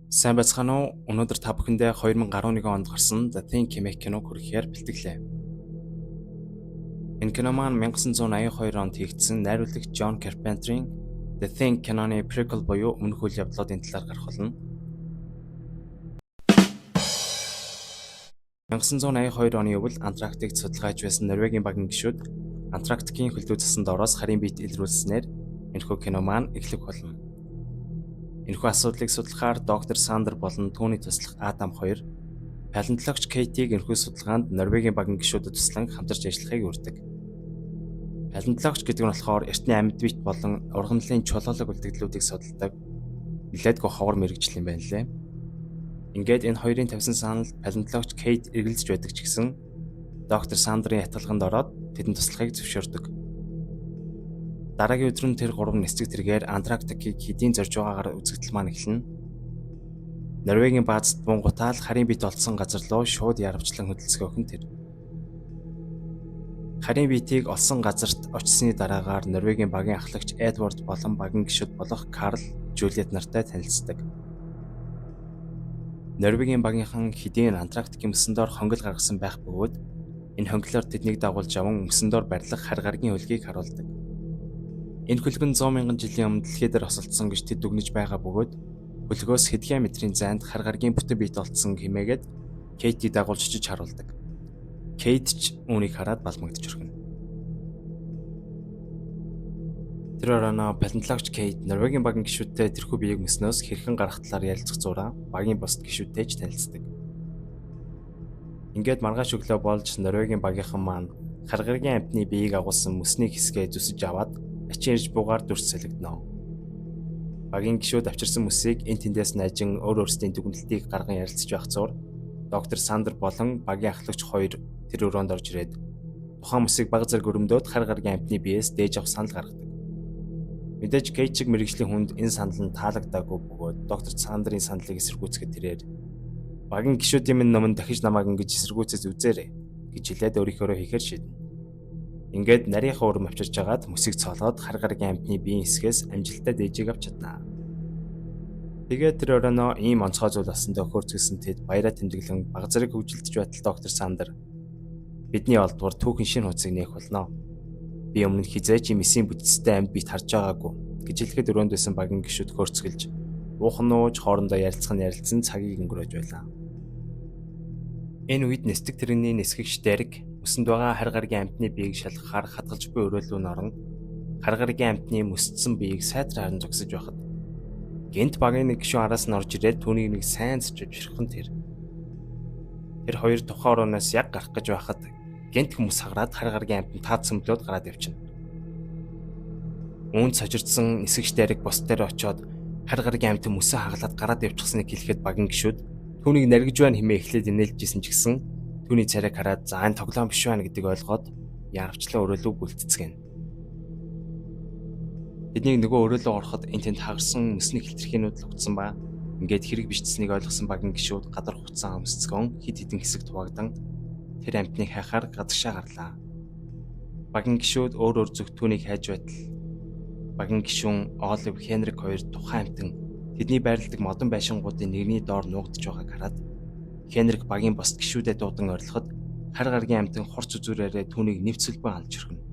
Сайн байцгаана уу? Өнөөдөр та бүхэндээ 2011 онд гарсан The Think хэмээх киног хүрэхээр бэлтгэлээ. Энэ кино маань 1982 онд хийгдсэн найруулагч John Carpenter-ийн The Think киноны prequel буюу өмнөх үйл явдлуудын талаар гарах болно. 1982 оны өвөл Антарктикт судалгааж байсан Норвегийн багийн гишүүд Антарктикийн хөлдөө цасанд ороос харийн биет илрүүлснээр энэхүү кино маань эхлэх болно. Энэхүү асуудлыг судлахаар доктор Сандер болон түүний туслах Адам хоёр палеонтологч Кейтиг энэхүү судалгаанд Норвегийн багийн гишүүдэд туслан хамтарч ажиллахыг урьдаг. Палеонтологч гэдэг нь болохоор эртний амьд бит болон ургамлын чулуулаг үлдэгдлүүдийг судалдаг нэлээдгүй ховор мэрэгжил юм байна лээ. Ингээд энэ хоёрын тавьсан санал палеонтологч Кейт эргэлзэж байдаг ч гэсэн доктор Сандерын ятгалганд ороод тэдэнд туслахыг зөвшөөрдөг. Дараагийн өдөр нь тэр гурав нисдэг тэргээр Антарктикийг хэдийн зорж байгаагаар үзэгдэл маань эхэлнэ. Норвегийн баазд бунгутаал харийн бит олдсон газар руу шууд яарвчлан хөдөлцөөх нь тэр. Харийн битийг олсон газарт очсны дараагаар Норвегийн багийн ахлагч Эдвард болон багийн гишүүд болох Карл, Жулиет нартай танилцдаг. Норвегийн багийнхан хэдийн Антарктикийн мөсөн доор хонгил гаргасан байх бөгөөд энэ хонгилоор тэднийг дагуулж аван мөсөн доор барьлах хар гаргийн хөлгийг харуулдаг. Энэ хөлгөн 100 мянган жилийн өмнө дэлхий дээр хосолдсон гэж тэд дүгнэж байгаа бөгөөд хөлгөөс хэдхэн метрийн зайд хар гаргийн бүтэн бит олдсон хэмээгээд Кейтийг дагуулж харуулдаг. Кейт ч үүнийг хараад балмагдж өргөнө. Тэр оройно палеонтологч Кейт Норвегийн багийн гишүүдтэй тэрхүү биеийг мөснөөс хэрхэн гарах талаар ярилцах зураа багийн бусад гишүүдтэй ч танилцдаг. Ингээд маргааш өглөө болж Норвегийн багийнхан маань хар гаргийн амьтны биеийг агуулсан мөсний хэсгээ зүсэж аваад ачин ирж буугаар дүрс солигдно. Багийн гишүүд авчирсан мөсийг эн тэндээс найжин өөр өөрсдийн дүгнэлтийг гарган ярилцж байх зур доктор Сандер болон багийн ахлагч хоёр тэр өрөөнд орж ирээд тухайн мөсийг баг зэрэг өрөмдөөд хар гаргийн амьтны биеэс дээж авах санал гаргадаг. Мэдээж Кейчиг мэрэгжлийн хүнд энэ санал нь таалагдаагүй бөгөөд доктор Сандерын саналыг эсэргүүцэхэд тэрээр багийн гишүүдийн минь номон дахиж намайг ингэж эсэргүүцэж үзээрэй гэж хэлээд өөрийнхөө хийхээр шийднэ. Ингээд нарийнхаа урам авчирч агаад мөсийг цоолоод хар гаргийн амьтны биеийн хэсгээс амжилттай дээжийг авч чаднаа. Тэгээд тэр оройно ийм онцгой зүйл болсондоо хөөрцгсөн тэд баяраа тэмдэглэн баг зэрэг хөгжилдөж байтал доктор Сандер бидний олдвор түүхэн шинэ хуудсыг нээх болно. Би өмнө нь хизээч ийм эсийн бүтцтэй амьд бит харж байгаагүй гэж хэлэхэд өрөөнд байсан багийн гишүүд хөөрцгөлж уухан нууж хоорондоо ярилцсан цагийг өнгөрөөж байлаа. Энэ үед нэстэг тэрэгний нисгэгч Дерек мөсөнд байгаа хар гаргийн амьтны биеийг шалгахаар хадгалж буй өрөөлөө норон хар гаргийн амьтны мөсцсөн биеийг сайдран харан зогсож байхад гэнт багийн нэг гишүүн араас нь орж ирээд түүнийг нэг сайн зочирхон тэр хоёр тухайн орооноос яг гарах гэж байхад гэнт хүмүүс хагараад хар гаргийн амьтанд таад цөмлөөд гараад явчихна. Үүнд сожирдсан нисгэгч Дерек бос дээр очиод хар гаргийн амьтан мөсөө хагалаад гараад явчихсныг хэлэхэд багийн гишүүд түүнийг наргиж байна хэмээн эхлээд инээлжсэн ч гэсэн түүний царайг хараад за энэ тоглоом биш байна гэдгийг ойлгоод яарвчлаа өрөөлөг бүлтцгэн. Тэднийг нөгөө өрөөлөө ороход энэ тэнд хагарсан мөсний хэлтэрхийнүүд л утсан ба ингээд хэрэг бичсэнийг ойлгосон багийн гишүүд гадар хуцсан өмсцгөн хид хідэн хэсэг туваагдан тэр амьтныг хайхаар гадагшаа гарлаа. Багийн гишүүд өөр зүг түүнийг хайж байтал багийн гишүүн Олив Хенрик хоёр тухайн амьтан тэдний байрладаг модон байшингуудын нэгний доор нуугдж байгааг хараад Хенрик багийн босд гишүүдэд дуудан орилоход хар гаргийн амьтан хурц үзүүрээрээ түүнийг нэвцэлбэн алж өргөнө.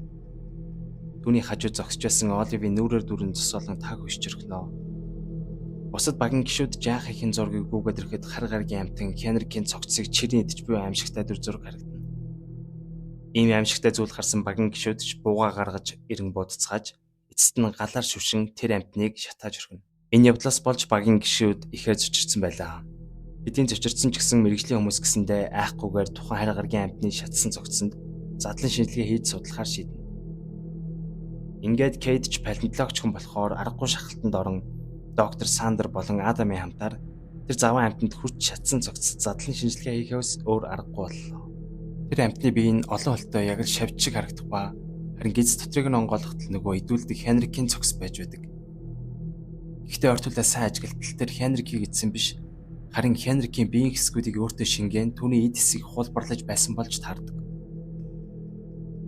Түүний хажууд зогсож байсан Оливийн нүрээр дүрэн цосолон таг хөшч өргөнө. Бусад багийн гишүүд жаах ихэн зургийг гүгээд ирэхэд хар гаргийн амьтан Хенрикийн цогцсыг чирийн идэж буй аимшигтай дүр зураг харагдана. Ийм аимшигтай зүйл харсан багийн гишүүд ч бууга гаргаж эрен буудцгааж эцэст нь галаар шүвшин тэр амьтныг шатааж өргөнө. Энэ явдлаас болж багийн гишүүд ихээр зочирдсан байлаа. Хэдийн зочирдсан ч гэсэн мэрэгжлийн хүмүүс гэсэндээ айхгүйгээр тухайн хар гаргийн амьтны шатсан цогцсонд задлан шинжилгээ хийж судлахаар шийднэ. Ингээд Кейт ч палеонтологч хүн болохоор аргагүй шахалтанд орон доктор Сандер болон Адамын хамтаар тэр заван амьтанд хүрч шатсан цогцсод задлан шинжилгээ хийхээс өөр аргагүй боллоо. Тэр амьтны бие нь олон холтой яг л шавж шиг харагдах ба харин гиз дотрыг нь онгойлгоход нөгөө идүүлдэг Хенрикийн цогц байж байдаг. Гэхдээ ортуулаа сайн ажиглалтал тэр Хенрикийг идсэн биш. Харин Хенрикийн биеийн хэсгүүдийг өөртөө шингээн түүний эд хэсгийг хулбарлаж байсан болж таардаг.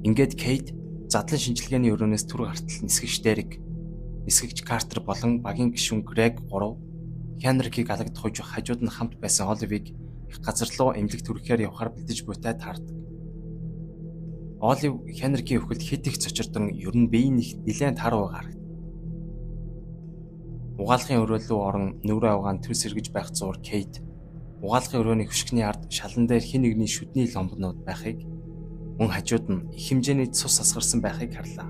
Ингээд Кейт задлан шинжилгээний өрөөнөөс түр гартал нисгэгч Дерек, нисгэгч Картер болон багийн гишүүн Грег 3 Хенрикийг алагдах хойж хажууд нь хамт байсан Оливыг их газар руу эмнэлэг түргэхээр явахаар бэлдэж буйтай таардаг. Олив Хенрикийн өхөлд хэд их цочирдон ер нь биеийн их нэлээд тар байгаа харагдав. Угаалгын өрөө рүү орон нүрээ угаан төс сэргэж байх зуур Кейт угаалгын өрөөний хөшгөний ард шалан дээр хин нэгний шүдний ломбнууд байхыг мөн хажууд нь их хэмжээний цус асгарсан байхыг харлаа.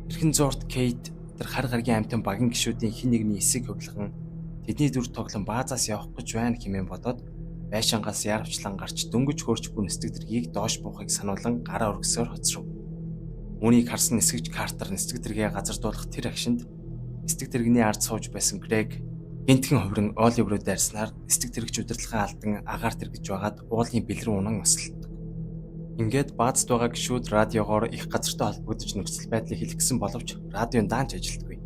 Эрхэн зуурт Кейт тэр хар гаргийн амтан багийн гишүүдийн хин нэгний эсийг хөвлгөн тэдний дүр тоглон баазаас явах гэж байна хэмээн бодоод байшингаас яарвчлан гарч дөнгөж хөрч буй нисдэг дэргийг доош буухыг сануулan гараа өргөсөөр хоцров. Үүнийг харсан нисгэгч Картер нисдэг дэргээ газардуулах тэр агшинд нисдэг дэргэний ард сууж байсан Грег гинтхэн хувиран Олив руу дайрснаар нисдэг дэрэгч удирдлагаа алдан агаарт эргэж байгаад уулын бэлрэн унан осолдог. Ингээд баазд байгаа гишүүд радиогоор их газартай холбогдож нөхцөл байдлыг хэлэх гэсэн боловч радион даанч ажилтгүй.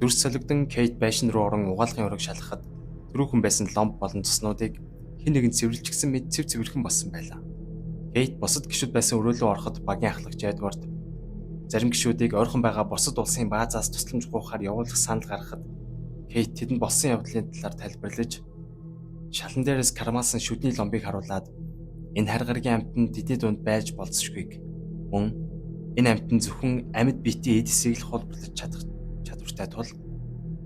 Дүрс солигдсон Кейт байшин руу орон угаалгын өрөөг шалгахад түрүүхэн байсан ломб болон цуснуудыг хэн нэгэн цэвэрлжсэн мэд цэвэрхэн болсон байлаа. Кейт босод гишүүд байсан өрөө рүү ороход багийн ахлагч Эдвард зарим гишүүдийг ойрхон байгаа босод улсын баазаас тусламж гуйхаар явуулах санал гаргахад Кейт тэдэнд болсон явдлын талаар тайлбарлаж шалан дээрээс кармаасан шүдний ломбыг харуулад энэ хар гаргийн амтнд тэдний дунд байж болцсошгүйг мөн энэ амтнд зөвхөн амьд биетийн эдсийг л хулбарлаж чадах чадвартай тул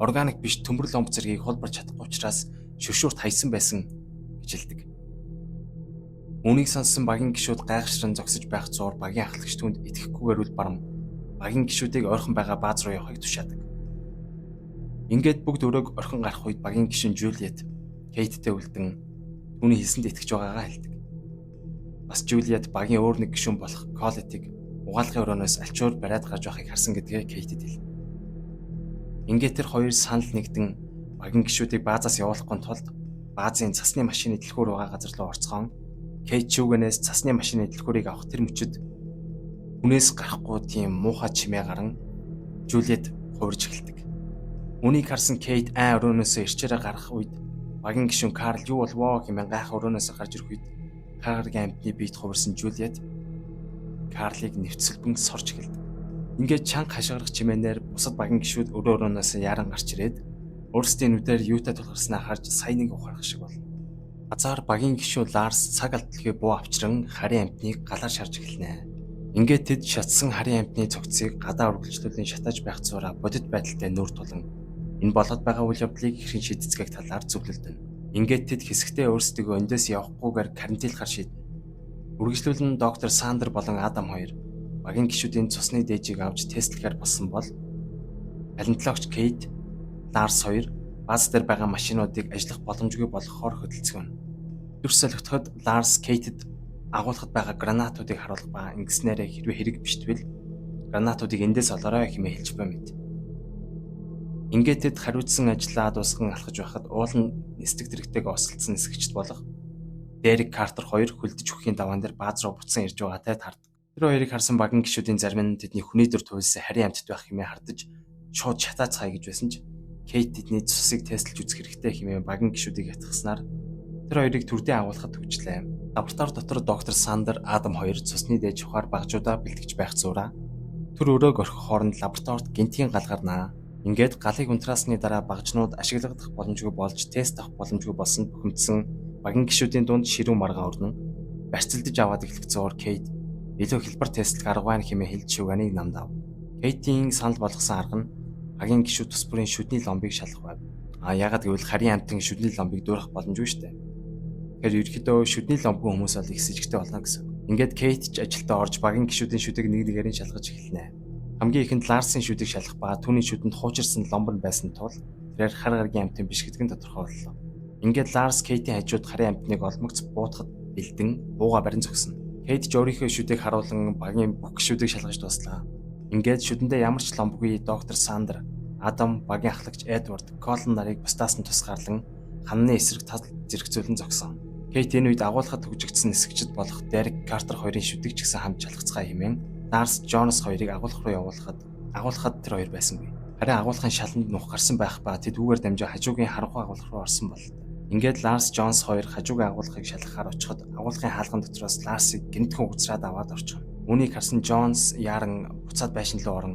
органик биш төмөр ломб зэргийг хулбарч чадахгүй учраас шүршүүрт хайсан байсан гэж хэлдэг. Үүнийг сонссон багийн гишүүд гайхшран зогсож байх зуур багийн ахлагч түнд итгэхгүйгээр үл барам багийн гишүүдийг ойрхон байгаа бааз руу явахыг тушаадаг. Ингээд бүгд өрөөг орхин гарах үед багийн гишүүн Жулиет Кейттэй үлдэн түүний хэлсэнд итгэж байгаагаа хэлдэг. Бас Жулиет багийн өөр нэг гишүүн болох Колетиг угаалгын өрөөнөөс альчуур бариад гарч байхыг харсан гэдгээ Кейтэд хэлв. Ингээд тэр хоёр санал нэгдэн багийн гишүүдийг баазаас явуулахгүй тулд баазын цасны машины дэлгүүр байгаа газар руу орцгоон Кейт шүүгэнээс цасны машины дэлгүүрийг авах тэр мөчөд хүнээс гарахгүй тийм муухай чимээ гарan Жулиет хувирж эхэлдэг. Үүнийг харсан Кейт өрөөнөөсөө ирчээрээ гарах үед багийн гишүүн Карл юу болвоо хэмээн гайхах өрөөнөөсөө гарч ирэх үед хааргийн амтны биед хувирсан Жулиет Карлыг нэвцэлбэн сорж эхэлдэг. Ингээд чанга хашгирах чимээнээр бусад багийн гишүүд өрөөнөөсөө яран гарч ирээд өөрсдийн нүдээр юутай тулгарснаа харж саяныг ухаарах шиг болно. Азар багийн гишүүн Ларс цаг алдлахыг буу авчран харийн амтныг галаар шарж эхэлнэ. Ингээд тэд шатсан харийн амтны цогцыг гадаа үргэлжлүүлэн шатааж байх зураа бодит байдалтай нүүр тулан энэ болоод байгаа үйл явдлыг хэрхэн шийдэцгээх талаар зөвлөлдөнө. Ингээд тэд хэсэгтээ өөрсдөө эндээс явахгүйгээр карантинлахар шийднэ. Үргэлжлүүлэн доктор Сандер болон Адам хоёр багийн гишүүдийн цусны дээжийг авч тестлэхээр болсон бол палеонтологч Кейт, Ларс хоёр бааз дээр байгаа машинуудыг ажиллах боломжгүй болгохоор хөдөлцгөнө. Дүрс солигдоход Ларс Кейтэд агуулгад байгаа гранатуудыг харуулах ба ингэснээрээ хэрвээ хэрэг биштгэл гранатуудыг эндээс олоорой хэмээн хэлж буй мэд. Ингээд тэд хариуцсан ажлаа дуусган алхаж байхад уулын нисдэг дэрэгтэйг осолцсон нисгэгчд болох Дерек Картер хоёр хөлдөж өгөхийн даваан дээр бааз руу буцсан ирж байгаатай таардаг. Тэр хоёрыг харсан багийн гишүүдийн зарим нь тэдний хүний дүр туульсан харийн амтд байх хэмээн хардаж шууд шатаац хай гэж байсан ч Кейт тэдний цусыг тестэлж үзэх хэрэгтэй хэмээн багийн гишүүдийг ятгаснаар тэр хоёрыг төрдийн агуулгад төвчлээ. Лаборатори дотор доктор Сандер, Адам хоёр цусны дээж ухаар багжуудаа бэлтгэж байх зураа тэр өрөөг орхих хооронд лабораторид гинтийн гал гарнаа. Ингээд галыг унтраасны дараа багжнууд ашиглагдах боломжгүй болж тест авах боломжгүй болсон бухимдсан багийн гишүүдийн дунд ширүүн маргаан өрнөн барьцалдаж аваад эхлэх зуур Кейт илүү хэлбэр тестлэх арга байна хэмээн хэлж шүүганыг намдав. Кейтийн санал болгосон арга нь багийн гишүүд тус бүрийн шүдний ломбыг шалгах байв. Яагаад гэвэл харийн амтан шүдний ломбыг дүүрэх боломжгүй шүү дээ. Тэгэхээр ерөнхийдөө шүдний ломбгүй хүмүүс бол их сэжигтэй болно гэсэн. Ингээд Кейт ч ажилдаа орж багийн гишүүдийн шүдийг нэг нэгээр нь шалгаж эхэлнэ. Хамгийн ихэнд Ларсын шүдийг шалгах ба түүний шүдэнд хуучирсан ломбор байсан тул тэрээр хар гаргийн амтан биш гэдг нь тодорхойллоо. Ингээд Ларс Кейтийн хажууд харийн амтныг олмогц буутахад бэлдэн бууга барин зогсно. Кейт ч өөрийнхөө шүдийг харуулan багийн бүх гишүүдийг шалгаж дуслаа. Ингээд шүдэндээ ямар ч ломбгүй доктор Сандер, Адам, багийн ахлагч Эдвард, Колн нарыг бусдаас нь тусгаарлан ханны эсрэг тал зэрэгцүүлэн зогсон. Кейт энэ үед агуулгад хөгжигдсөн нисгэгчд болох Дерек Картер хоёрын шүдийг ч гэсэн хамт шалгацгаа хэмээн Ларс Джонс хоёрыг агуулга руу агуулгад тэр хоёр байсангүй. Харин агуулгын шаланд нух гарсан байх ба тэд үүгээр дамжаа хажуугийн харанхуй агуулга руу орсон бол. Ингээд Ларс Джонс хоёр хажуугийн агуулгыг шалгахаар очиход агуулгын хаалган дотроос Ларсыг гинтхэн угцраад аваад орчихно. Үүнийг харсан Джонс яран буцаад байшин руу орон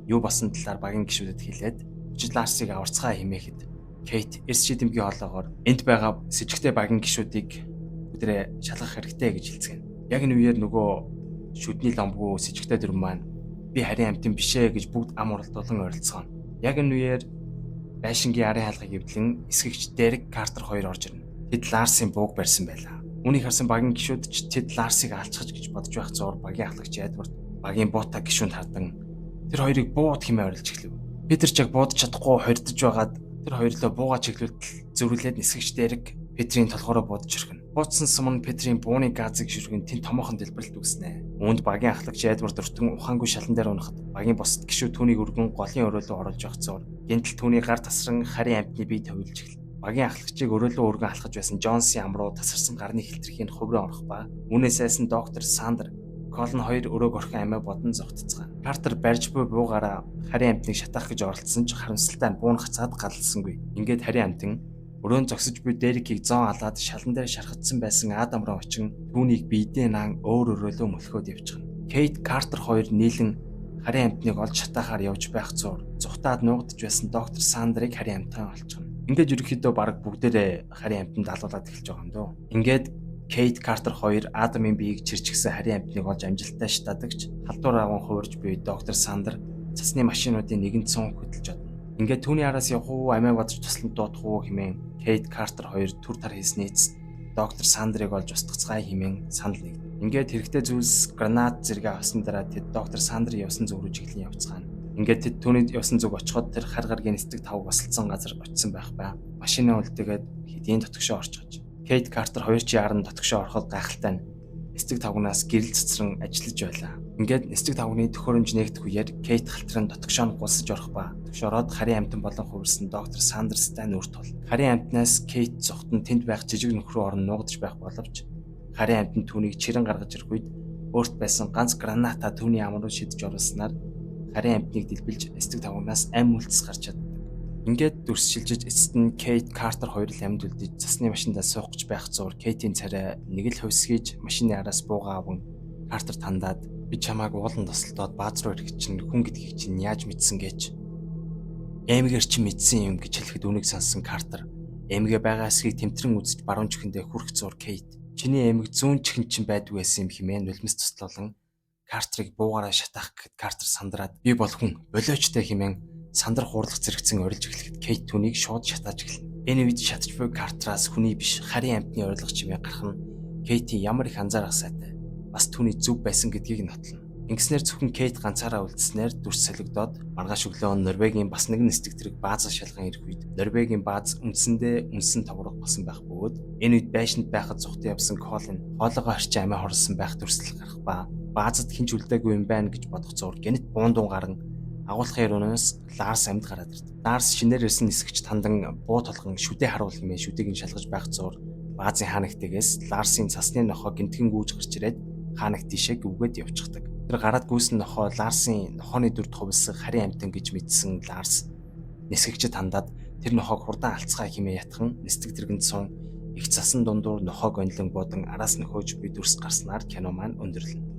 юу болсон талаар багийн гишүүдэд хэлээд буцаж Ларсыг аварцгаа хэмээхэд Кейт эрс шидэмгийн хоолоогоор энд байгаа с ิจ гтэй багийн гишүүдийг өдрөө шалгах хэрэгтэй гэж хэлцгэн. Яг энэ үеэр нөгөө шүдний ломбгүй с ิจ гтэй дүр маань би харин амтэн бишээ гэж бүгд ам уралдуулан ойролцгоно. Яг энэ үеэр байшингийн арын хаалгыг эвдлэн эсгэгч Дерек Картер хоёр орж ирнэ. Тэд Ларсын бууг барьсан байлаа. Үүнийг харсан багийн гишүүд ч тэд Ларсыг алчгаж гэж бодож байх зуур багийн ахлагч Эдвард багийн буутаа гишүүнд хардан тэр хоёрыг бууд хэмээн орилж эхлэв. Петр ч яг буудаж чадахгүй хордож байгаад тэр хоёрлоо буугаа чиглүүлтэл зөрүүлээд нисгэгч Дерек Петрийн толгоороо буудаж өргөнө. Буудсан сум нь Петрийн бууны газыг шүргэн тэнд томоохон дэлбэрэлт үүснэ. Үүнд багийн ахлагч Эдвард өртөн ухаангүй шалан дээр унахад багийн босд гишүүд түүнийг өргөн голын өрөөлөө оруулж явах зуур. Гэнтэл түүний гар тасран харийн амтны бие товилж эхэлв. Багийн ахлагчийг өрөөлөө өргөн алхаж байсан Джонсын амруу тасарсан гарны хэлтрхийн хуврын орох ба үүнээс айсан доктор Сандер Колн хоёр өрөөг орхон амиа бодон зогтцгаана. Картер барьж буй буугаараа харийн амтныг шатаах гэж оролдсон ч харамсалтай буун хацаад галалсангүй. Ингээд харийн амтан өрөөнд зогсож буй Дерекийг зон алаад шалан дээр шархацсан байсан Адам руу очин түүнийг биедээ наан өөр өрөөлөө мөлхөөд явчихна. Кейт Картер хоёр нийлэн харийн амтныг олж шатаахаар явж байх зуур зүхтаад нуугдж байсан доктор Сандрыг харийн амтан олчихно. Ингээд ерөнхийдөө баг бүгдээрээ харийн амтанд алуулаад эхэлж байгаа юм дөө. Ингээд Кейт Картер хоёр Адамын биеийг чирчгсэн харийн амтныг олж амжилттай шатаадагч халдвар аван хувирж буй доктор Сандер цасны машинуудын нэгэн цун хөдөлж одно. Ингээд түүний араас явах уу амиа бодож туслан дуудах уу хэмээн Кейт Картер хоёр түр тар хийсний эцэст доктор Сандрыг олж устгацгаая хэмээн санал нэгдэ. Ингээд хэрэгтэй зүйлс гранат зэрэг авсан дараа тэд доктор Сандрын явсан зүг рүү чиглэн явцгаана. Ингээд тэд түүний явсан зүг очиход тэр хар гаргийн нисдэг тавг басалсан газар очисон байх ба машины үлдээгээд хэдийн дотгошоо орчгож. Кейт Картер хоёр чи яран дотгошоо ороход гайхалтай нь нисдэг тавгнаас гэрэл цэцрэн ажиллаж байлаа. Ингээд нисдэг тавгны төхөөрөмж нээгдэх үеэр Кейт халтрын дотгошоо гулсаж орох ба төгшөөрөөд харийн амтан болон хувирсан доктор Сандерстай нүрт тул. Харийн амтнаас Кейт зогтон тэнд байх жижиг нөхрөө орон нуугдж байх боловч харийн амтан түүнийг чирэн гаргаж ирэх үед өөрт байсан ганц граната түүний ам руу шидэж оруулснаар харийн амтныг дэлбэлж нисдэг тавгнаас ам үлдс гарч чаддаг. Ингээд дүрс шилжиж эцэст нь Кейт Картер хоёр л амьд үлдэж цасны машиндаа суух гэж байх зуур Кейтийн царай нэг л хувьсгийж машины араас буугаа аван Картер тандаад би чамааг уулан тосолдоод бааз руу ирэх чинь хүн гэдгийг чинь яаж мэдсэн гэж эмгээр чи мэдсэн юм гэж хэлэхэд үнийг сонссон Картер эмгээ байгаа эсхийг тэмтрэн үзэж баруун чихэндээ хүрх зуур Кейт чиний эмэг зүүн чихэн чинь байдгүй байсан юм хэмээн нулимс туслуулан Картерыг буугаараа шатаах гэхэд Картер сандраад би бол хүн болиочтой хэмээн Сандар хуурлах зэрэгцэн орилж эхлэхэд Кейт түүнийг шууд шатааж эхэлнэ. Энэ үед шатж буй Картераас хүний биш харийн амтны орилго чимээ гарах нь Кейтийн ямар их анзаарах сайтай бас түүний зөв байсан гэдгийг нотлно. Ингэснээр зөвхөн Кейт ганцаараа үлдснээр дүрс солигдоод маргааш өглөө Норвегийн бас нэгэн нисдэг тэрэг баазаа шалган ирэх үед Норвегийн бааз үндсэндээ үнсэн товрог болсон байх бөгөөд энэ үед байшинд байхад зүхтэн явсан Колин хоолойгоо арчи амиа хорлсон байх дүрслэл гарах ба баазад хинч үлдээгүй юм байна гэж бодох зуур гэнэт буундун гарan агуулгын өрөөнөөс Ларс амьд гараад ирд. Ларс шинээр ирсэн нисгэж тандан буу толгон шүдэ харуул хэмээн шүдэг нь шалгаж байх зуур баазын хаанагтайгээс Ларсын цасны нохоо гинтгэн гүйж гарч ирээд хаанагт тишээ гүгээд явчихдаг. Тэр гараад гүйсэн нохоо Ларсын нохооны дүрд хувилсан харийн амтан гэж мэдсэн Ларс нисгэгчд хандаад тэр нохоог хурдан алцгаа хэмээн ятхан нисдэг тэргэнд сун их цасан дундуур нохоог онилон буудан араас нөхөөж буй дүрс гарснаар кино маань өндөрлөнө.